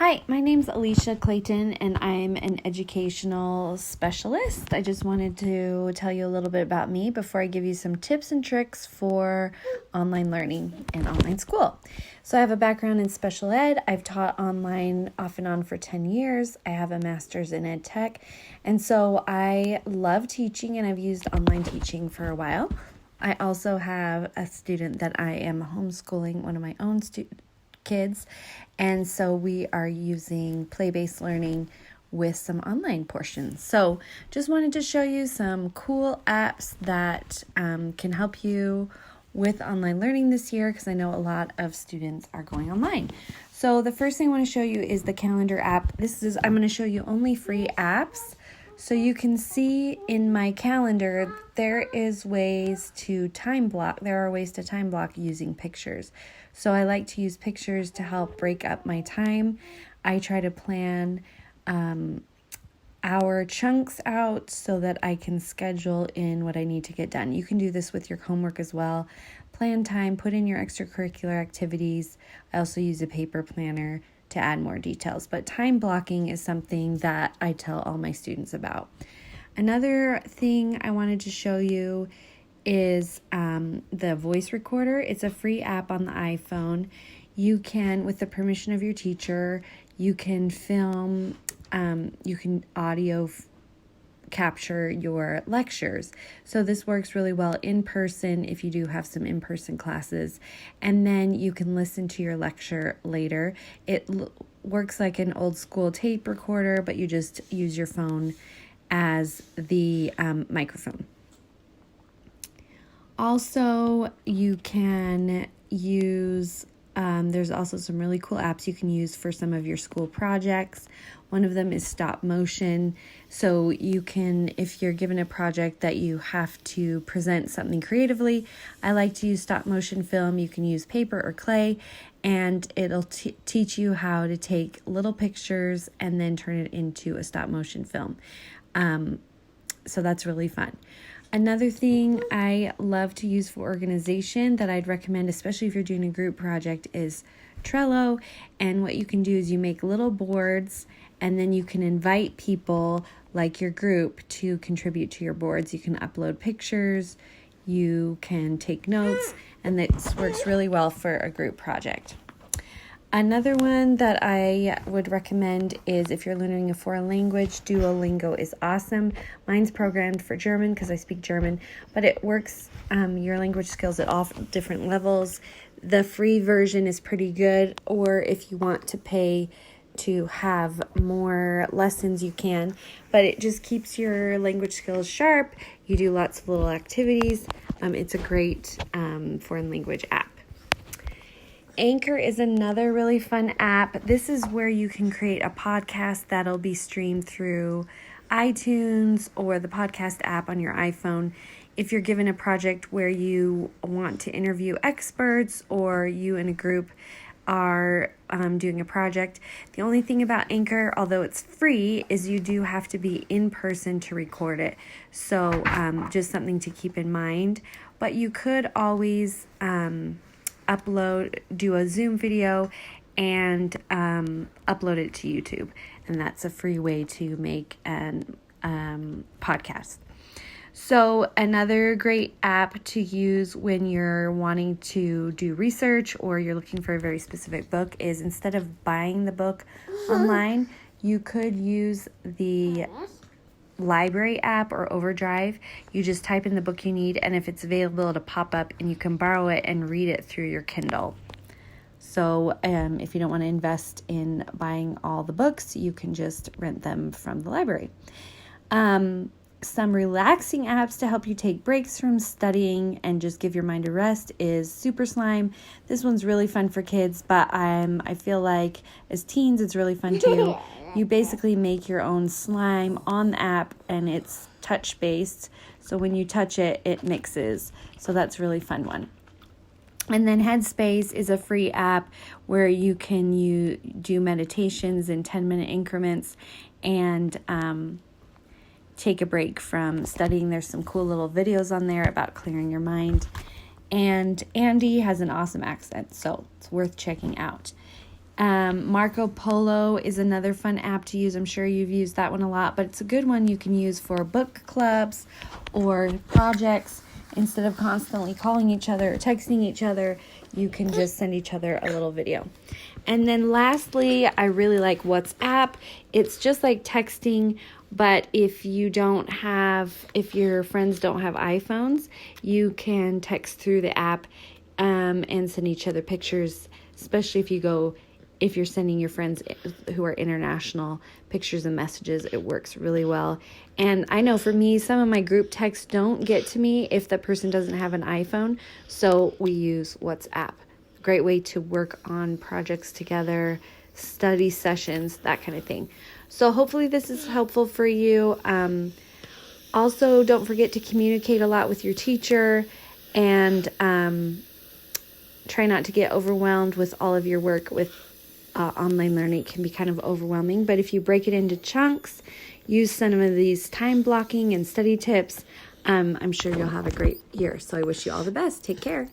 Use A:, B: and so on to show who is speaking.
A: Hi, my name's Alicia Clayton, and I'm an educational specialist. I just wanted to tell you a little bit about me before I give you some tips and tricks for online learning and online school. So I have a background in special ed. I've taught online off and on for 10 years. I have a master's in ed tech, and so I love teaching, and I've used online teaching for a while. I also have a student that I am homeschooling, one of my own kids, and so we are using play-based learning with some online portions. So just wanted to show you some cool apps that can help you with online learning this year, because I know a lot of students are going online. So the first thing I want to show you is the calendar app. I'm going to show you only free apps. So you can see in my calendar, there are ways to time block using pictures. So I like to use pictures to help break up my time. I try to plan hour chunks out so that I can schedule in what I need to get done. You can do this with your homework as well. Plan time, put in your extracurricular activities. I also use a paper planner to add more details, but time blocking is something that I tell all my students about. Another thing I wanted to show you is the voice recorder. It's a free app on the iPhone. You can, with the permission of your teacher, you can film, you can audio capture your lectures. So this works really well in person if you do have some in-person classes, and then you can listen to your lecture later. It works like an old school tape recorder, but you just use your phone as the microphone. Also, you can use there's also some really cool apps you can use for some of your school projects. One of them is stop motion. So you can, if you're given a project that you have to present something creatively, I like to use stop motion film. You can use paper or clay, and it'll teach you how to take little pictures and then turn it into a stop motion film. So that's really fun. Another thing I love to use for organization that I'd recommend, especially if you're doing a group project, is Trello. And what you can do is you make little boards, and then you can invite people like your group to contribute to your boards. You can upload pictures, you can take notes, and this works really well for a group project. Another one that I would recommend is if you're learning a foreign language, Duolingo is awesome. Mine's programmed for German because I speak German, but it works your language skills at all different levels. The free version is pretty good, or if you want to pay to have more lessons, you can, but it just keeps your language skills sharp. You do lots of little activities. It's a great foreign language app. Anchor is another really fun app. This is where you can create a podcast that'll be streamed through iTunes or the podcast app on your iPhone. If you're given a project where you want to interview experts, or you and a group are doing a project, the only thing about Anchor, although it's free, is you do have to be in person to record it. So just something to keep in mind. But you could always do a Zoom video and upload it to YouTube, and that's a free way to make an podcast. So another great app to use when you're wanting to do research or you're looking for a very specific book is, instead of buying the book online, you could use the library app or Overdrive. You just type in the book you need, and if it's available, it'll pop up and you can borrow it and read it through your Kindle. So if you don't want to invest in buying all the books, you can just rent them from the library. Some relaxing apps to help you take breaks from studying and just give your mind a rest is Super Slime. This one's really fun for kids, but I feel like as teens it's really fun too. You basically make your own slime on the app, and it's touch-based. So when you touch it, it mixes. So that's a really fun one. And then Headspace is a free app where you can do meditations in 10-minute increments and take a break from studying. There's some cool little videos on there about clearing your mind. And Andy has an awesome accent, so it's worth checking out. Marco Polo is another fun app to use. I'm sure you've used that one a lot, but it's a good one you can use for book clubs or projects. Instead of constantly calling each other or texting each other, you can just send each other a little video. And then lastly, I really like WhatsApp. It's just like texting, but if your friends don't have iPhones, you can text through the app and send each other pictures, especially if you're sending your friends who are international pictures and messages. It works really well. And I know for me, some of my group texts don't get to me if the person doesn't have an iPhone, so we use WhatsApp. Great way to work on projects together, study sessions, that kind of thing. So hopefully this is helpful for you. Also, don't forget to communicate a lot with your teacher, and try not to get overwhelmed with all of your work. With online learning, it can be kind of overwhelming, but if you break it into chunks, use some of these time blocking and study tips, I'm sure you'll have a great year. So I wish you all the best. Take care.